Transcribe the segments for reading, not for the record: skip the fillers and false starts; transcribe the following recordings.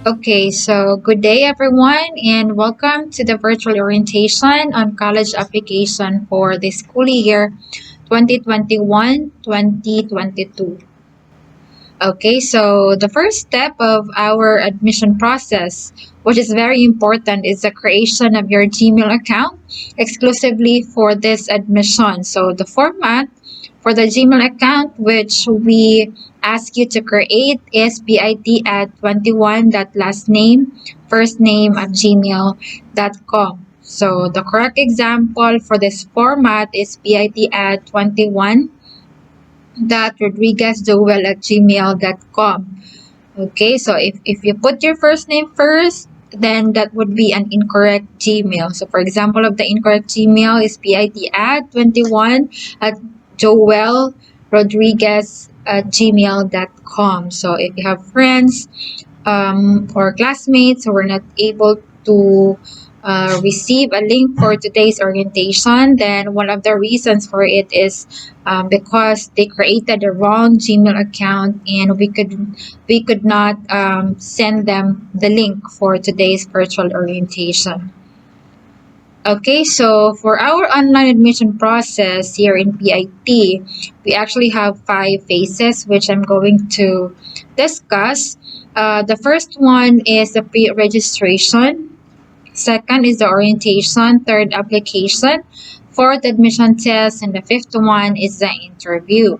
Okay, so good day everyone and welcome to the virtual orientation on college application for the school year 2021-2022. Okay, so the first step of our admission process, which is very important, is the creation of your Gmail account exclusively for this admission. So the format for the Gmail account, which we ask you to create, is bit at 21 that last name, first name at gmail.com. So the correct example for this format is bit at 21 rodriguezjoel at gmail.com. Okay, so if you put your first name first, then that would be an incorrect Gmail. So for example of the incorrect Gmail is bit at 21 at joel rodriguez at gmail.com. So if you have friends or classmates who were not able to receive a link for today's orientation, then one of the reasons for it is because they created the wrong Gmail account and we could not send them the link for today's virtual orientation. Okay, so for our online admission process here in PIT, we actually have 5 phases, which I'm going to discuss. The first one is the pre-registration. Second is the orientation. Third, application. Fourth, admission test. And the fifth one is the interview.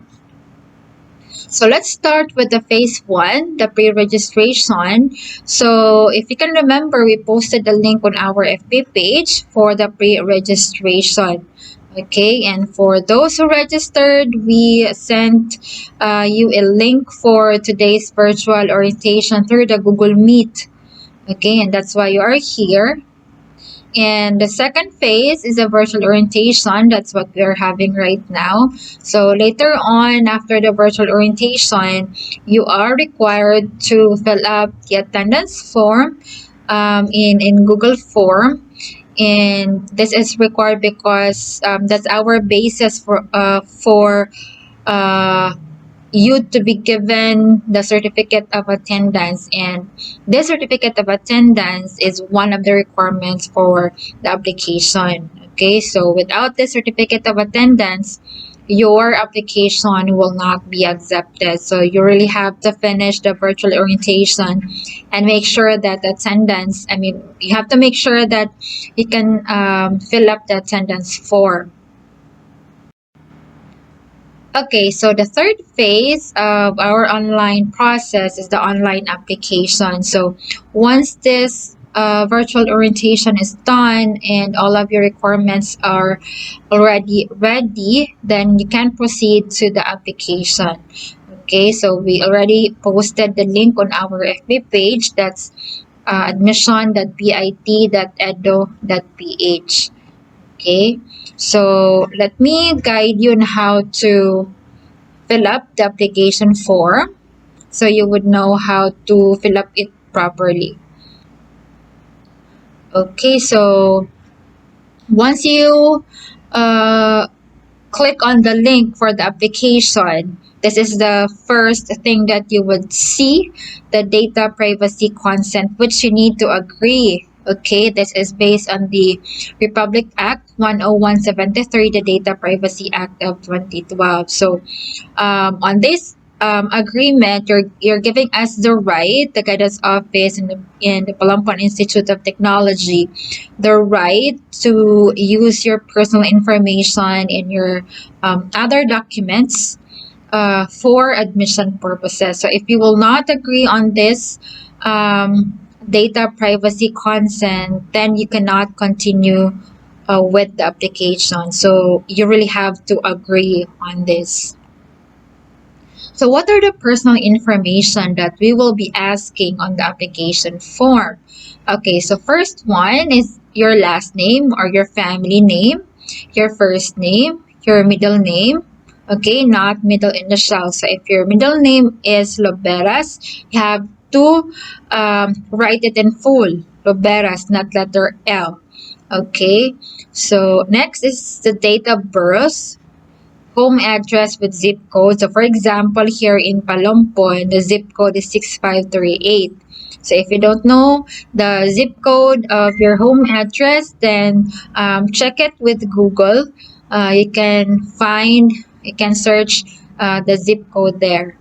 So let's start with the phase one, the pre-registration. So if you can remember, we posted the link on our FB page for the pre-registration. Okay, and for those who registered, we sent you a link for today's virtual orientation through the Google Meet. Okay, and that's why you are here. And the second phase is a virtual orientation. That's what we're having right now. So later on, after the virtual orientation, you are required to fill up the attendance form in Google Form. And this is required because that's our basis for uh, you to be given the certificate of attendance, and this certificate of attendance is one of the requirements for the application. Okay, so without this certificate of attendance, your application will not be accepted. So you really have to finish the virtual orientation and make sure that attendance, you have to make sure that you can fill up the attendance form. Okay, so the third phase of our online process is the online application. So once this virtual orientation is done and all of your requirements are already ready, then you can proceed to the application. Okay, so we already posted the link on our FB page. That's admission.bit.edu.ph. Okay, so let me guide you on how to fill up the application form so you would know how to fill up it properly. Okay, so once you uh, click on the link for the application, this is the first thing that you would see, the data privacy consent, which you need to agree. Okay, this is based on the Republic Act 10173, the Data Privacy Act of 2012. So on this agreement, you're giving us the right, the guidance office in the Palampon Institute of Technology, the right to use your personal information and your other documents for admission purposes. So if you will not agree on this data privacy consent, then you cannot continue with the application. So you really have to agree on this. So what are the personal information that we will be asking on the application form? Okay, so first one is your last name or your family name, your first name, your middle name, okay, not middle initial. So if your middle name is Loberas, you have to write it in full, Loberas, not letter L. Okay, so next is the date of birth, home address with zip code. So for example, here in Palompon, the zip code is 6538. So if you don't know the zip code of your home address, then check it with Google. You can search the zip code there.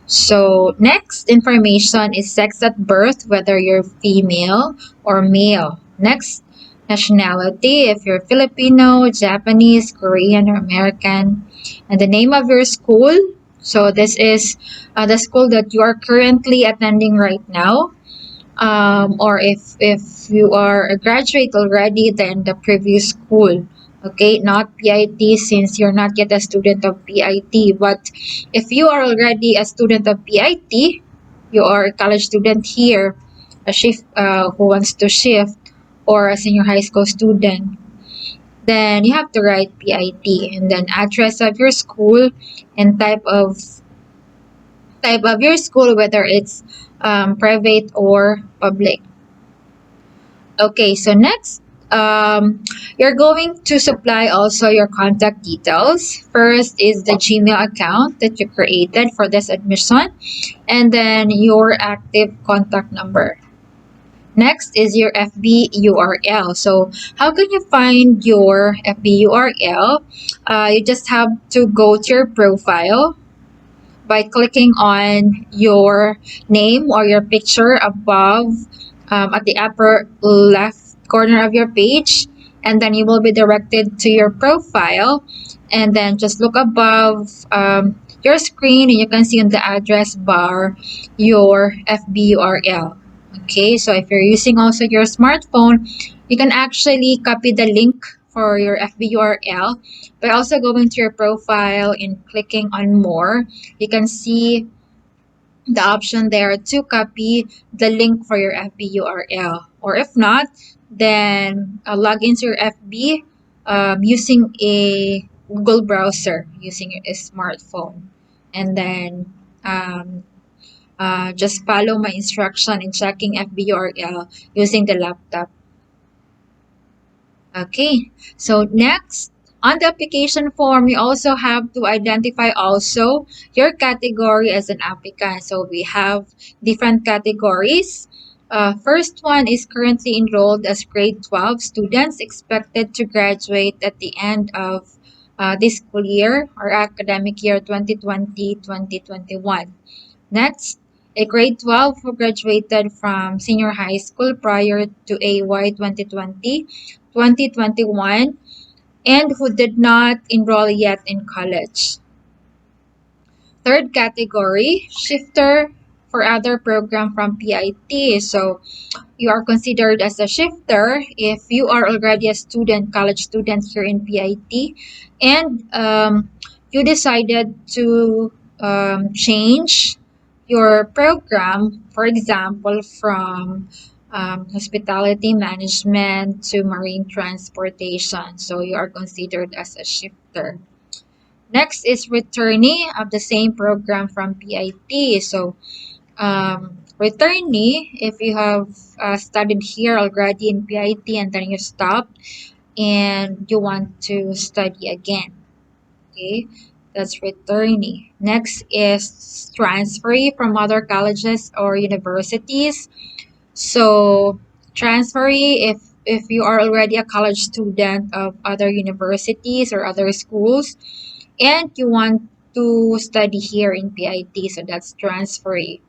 So next information is sex at birth, whether you're female or male. Next, nationality, if you're Filipino, Japanese, Korean, or American. And the name of your school. So this is the school that you are currently attending right now. Or if you are a graduate already, then the previous school. Okay, not PIT since you're not yet a student of PIT. But if you are already a student of PIT, you are a college student here, a shift who wants to shift, or a senior high school student, then you have to write PIT and then address of your school and type of your school, whether it's private or public. Okay, so next, you're going to supply also your contact details. First is the Gmail account that you created for this admission, and then your active contact number. Next is your FB URL. So, how can you find your FB URL? You just have to go to your profile by clicking on your name or your picture above at the upper left corner of your page, and then you will be directed to your profile, and then just look above your screen and you can see on the address bar your FB URL. Okay, so if you're using also your smartphone, you can actually copy the link for your FB URL by also going to your profile and clicking on more. You can see the option there to copy the link for your FB URL. Or if not, then log into your FB using a Google browser using a smartphone. And then just follow my instruction in checking FB URL using the laptop. Okay, so next, on the application form, you also have to identify also your category as an applicant. So we have different categories. First one is currently enrolled as grade 12 students expected to graduate at the end of this school year or academic year 2020-2021. Next, a grade 12 who graduated from senior high school prior to AY 2020-2021 and who did not enroll yet in college. Third category, shifter for other program from PIT. So you are considered as a shifter if you are already a student, college student here in PIT, and you decided to change your program, for example, from hospitality management to marine transportation. So you are considered as a shifter. Next is returnee of the same program from PIT. So returnee, if you have studied here already in PIT and then you stopped and you want to study again. Okay, that's returnee. Next is transferee from other colleges or universities. So transferee, if you are already a college student of other universities or other schools and you want to study here in PIT, so that's transferee.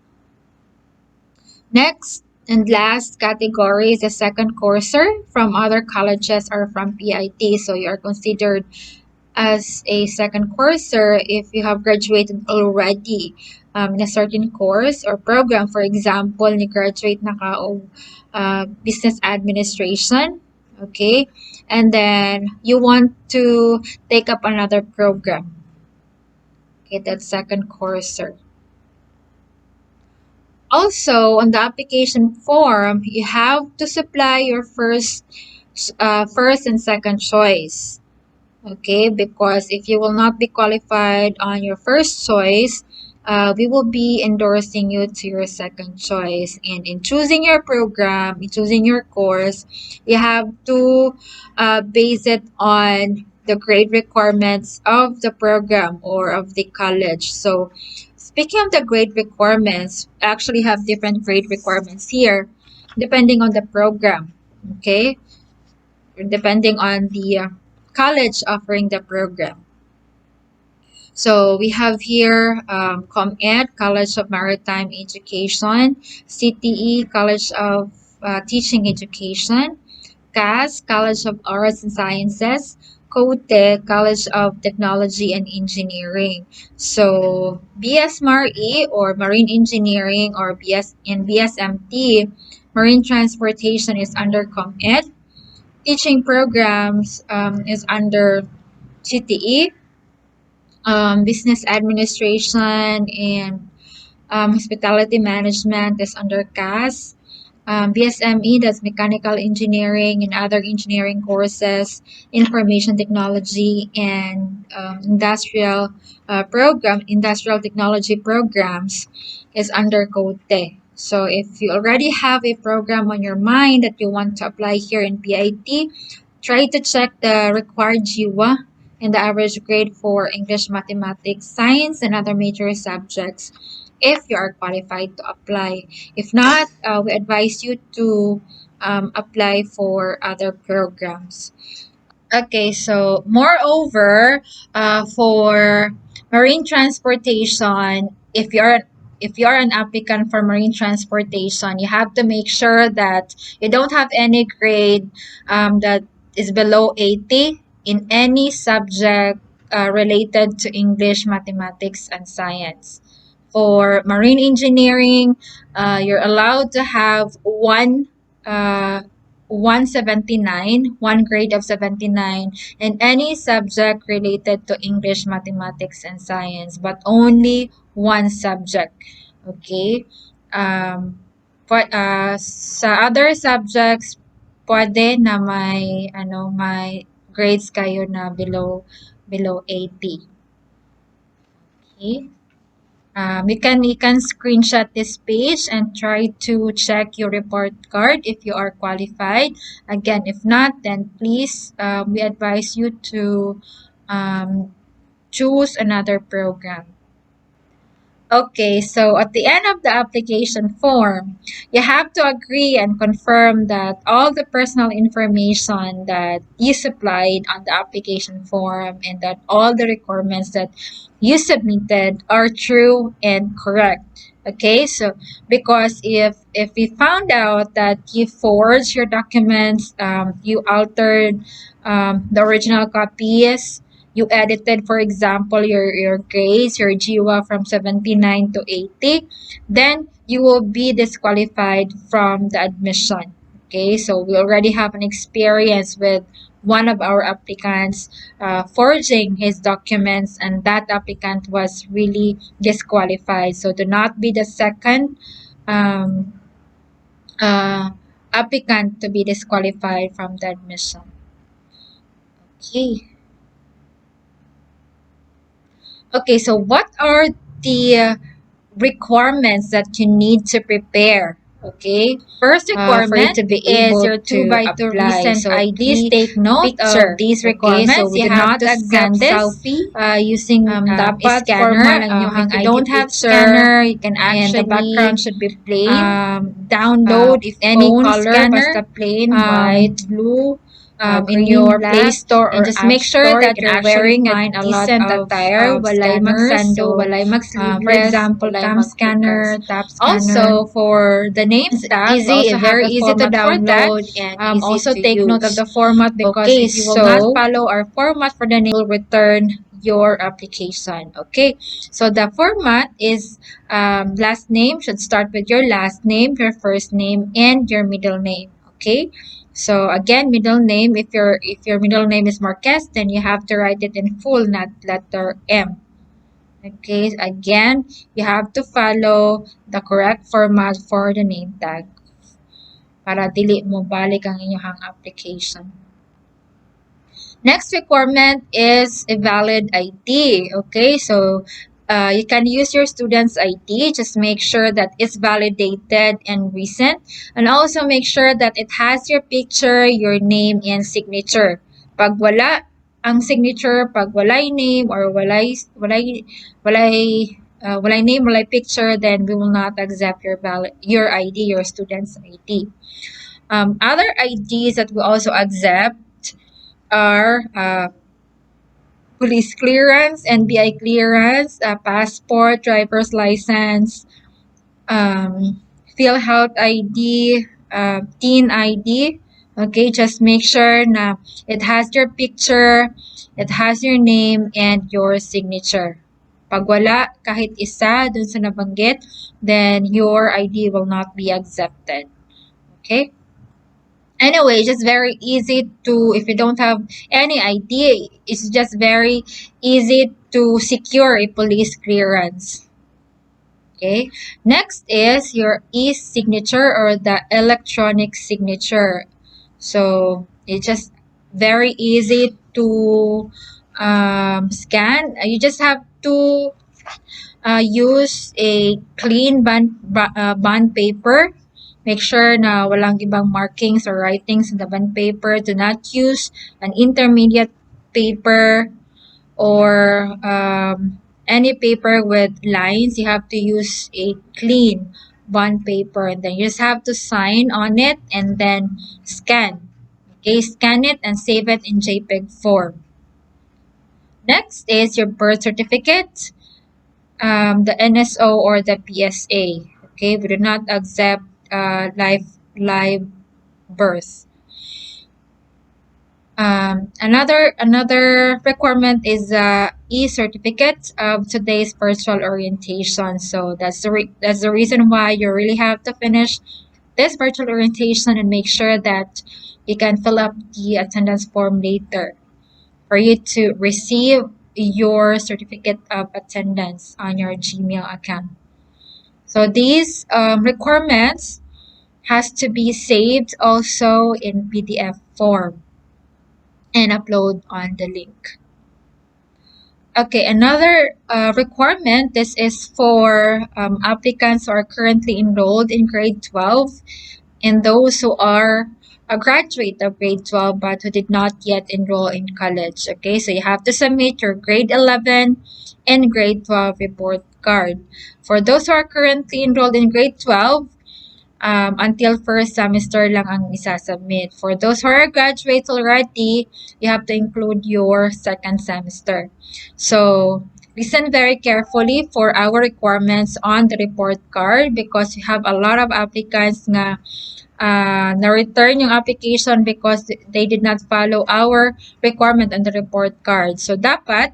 Next and last category is a second courser from other colleges or from PIT. So you are considered as a second courser if you have graduated already in a certain course or program. For example, ni-graduate na ka og business administration, okay? And then you want to take up another program. Okay, that's second courser. Also, on the application form, you have to supply your first and second choice. Okay, because if you will not be qualified on your first choice, we will be endorsing you to your second choice. And in choosing your program, in choosing your course, you have to base it on the grade requirements of the program or of the college. So speaking of the grade requirements, actually have different grade requirements here, depending on the program. Okay, depending on the college offering the program. So we have here ComEd, College of Maritime Education, CTE, College of Teaching Education, CAS, College of Arts and Sciences, COTE, College of Technology and Engineering. So BSMARE or Marine Engineering or BSMT, Marine Transportation is under ComEd. Teaching programs is under CTE, Business Administration and Hospitality Management is under CAS. BSME, that's Mechanical Engineering and other engineering courses, Information Technology, and Industrial Technology programs is under COTE. So if you already have a program on your mind that you want to apply here in PIT, try to check the required GWA and the average grade for English, Mathematics, Science, and other major subjects if you are qualified to apply. If not, we advise you to apply for other programs. Okay, so moreover, for marine transportation, if you're an applicant for marine transportation, you have to make sure that you don't have any grade that is below 80 in any subject related to English, mathematics, and science. For marine engineering, you're allowed to have uh, 179, one grade of 79, in any subject related to English, mathematics, and science, but only one subject. Okay? Sa other subjects, pwede na may grades kayo na below 80. Okay? You can screenshot this page and try to check your report card if you are qualified. Again, if not, then please we advise you to choose another program. Okay, so at the end of the application form, you have to agree and confirm that all the personal information that you supplied on the application form and that all the requirements that you submitted are true and correct. Okay, so because if we found out that you forged your documents, you altered the original copies, you edited, for example, your grades, your GWA from 79 to 80, then you will be disqualified from the admission. Okay, so we already have an experience with one of our applicants forging his documents, and that applicant was really disqualified. So do not be the second um, applicant to be disqualified from the admission. Okay. Okay, so what are the requirements that you need to prepare? Okay, first requirement for you to be able is your 2x2 recent so ID. Please take note of these requirements. So you have to scan this using dapat scanner. If you don't have scanner, you can actually and the background should be plain. Download if any color scanner, basta plain, white, blue, in your Play Store or and just make sure Store, that you're wearing a decent attire, walay magsando, walay magslibress, for example, cam scanner, tap scanner. Also, for the names tag, easy, very easy to download and easy also to take use. Note of the format because okay, if you will not follow our format for the name, will return your application. Okay, so the format is last name should start with your last name, your first name, and your middle name. Okay, so again, middle name, if your middle name is Marquez, then you have to write it in full, not letter M. Okay, again, you have to follow the correct format for the name tag para dili mo balik ang inyong application. Next requirement is a valid ID. Okay, so you can use your student's ID. Just make sure that it's validated and recent. And also make sure that it has your picture, your name, and signature. Pag wala ang signature, pag walay name, or walay walay name, walay picture, then we will not accept your ID, your student's ID. Other IDs that we also accept are police clearance, NBI clearance, passport, driver's license, um, PhilHealth ID, Teen ID. Okay, just make sure na it has your picture, it has your name, and your signature. Pag wala kahit isa dun sa nabanggit, then your ID will not be accepted. Okay? Anyway, just very easy to, if you don't have any ID, it's just very easy to secure a police clearance. Okay. Next is your e-signature or the electronic signature. So it's just very easy to scan. You just have to use a clean bond paper. Make sure na walang ibang markings or writings in the bond paper. Do not use an intermediate paper or any paper with lines. You have to use a clean bond paper, and then you just have to sign on it and then scan. Okay, scan it and save it in JPEG form. Next is your birth certificate, the NSO or the PSA. Okay, we do not accept live birth. Another requirement is e-certificate of today's virtual orientation. So that's the reason why you really have to finish this virtual orientation and make sure that you can fill up the attendance form later for you to receive your certificate of attendance on your Gmail account. So these requirements has to be saved also in PDF form and upload on the link. Okay, another requirement, this is for applicants who are currently enrolled in grade 12 and those who are a graduate of grade 12 but who did not yet enroll in college. Okay, so you have to submit your grade 11 and grade 12 report card. For those who are currently enrolled in grade 12, until first semester lang ang isasubmit. For those who are graduates already, you have to include your second semester. So, listen very carefully for our requirements on the report card because we have a lot of applicants nga na-return yung application because they did not follow our requirement on the report card. So, dapat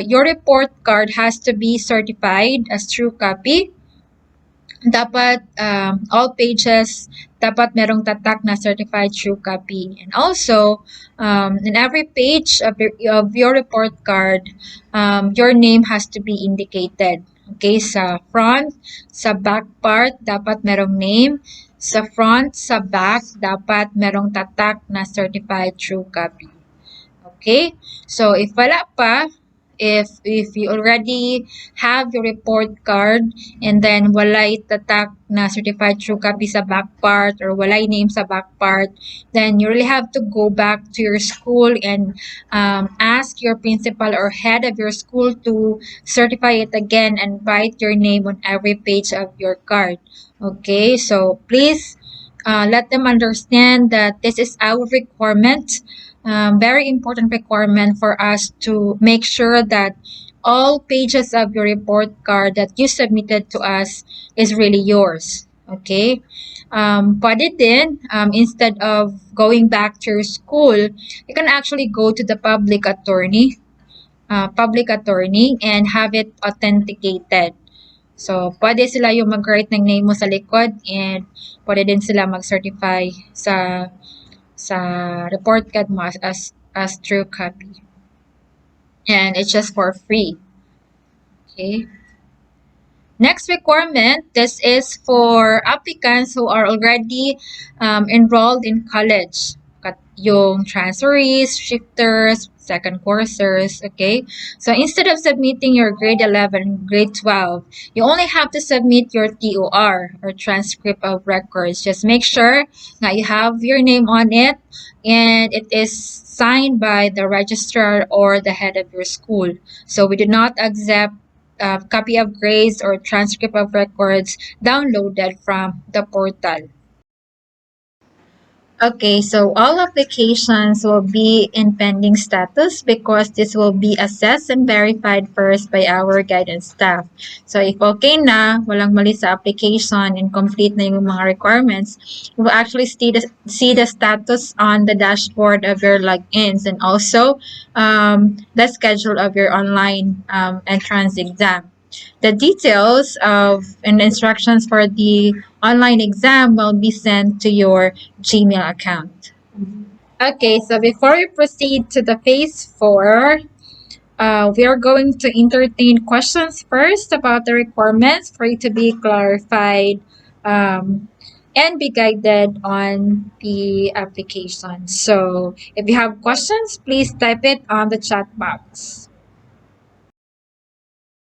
your report card has to be certified as true copy. Dapat all pages dapat merong tatak na certified true copy. And also, in every page of your report card, your name has to be indicated. Okay, sa front, sa back part, dapat merong name. Sa front, sa back, dapat merong tatak na certified true copy. Okay, so if wala pa, if you already have your report card and then walay tatak na certified true copy sa back part or walay name sa back part, then you really have to go back to your school and ask your principal or head of your school to certify it again and write your name on every page of your card. Okay, so please let them understand that this is our requirement, very important requirement for us to make sure that all pages of your report card that you submitted to us is really yours. Okay? Pwede din, instead of going back to your school, you can actually go to the public attorney and have it authenticated. So, pwede sila yung mag-write ng name mo sa likod and pwede din sila mag-certify sa report card mo as true copy. And it's just for free. Okay. Next requirement, this is for applicants who are already enrolled in college. Yung transferees, shifters, second coursers, okay? So instead of submitting your grade 11, grade 12, you only have to submit your TOR or transcript of records. Just make sure that you have your name on it and it is signed by the registrar or the head of your school. So we do not accept copy of grades or transcript of records downloaded from the portal. Okay, so all applications will be in pending status because this will be assessed and verified first by our guidance staff. So if okay na, walang mali sa application and complete na yung mga requirements, you will actually see the status on the dashboard of your logins and also the schedule of your online entrance exam. The details of and instructions for the online exam will be sent to your Gmail account. Okay, so before we proceed to the phase 4, we are going to entertain questions first about the requirements for it to be clarified and be guided on the application. So if you have questions, please type it on the chat box.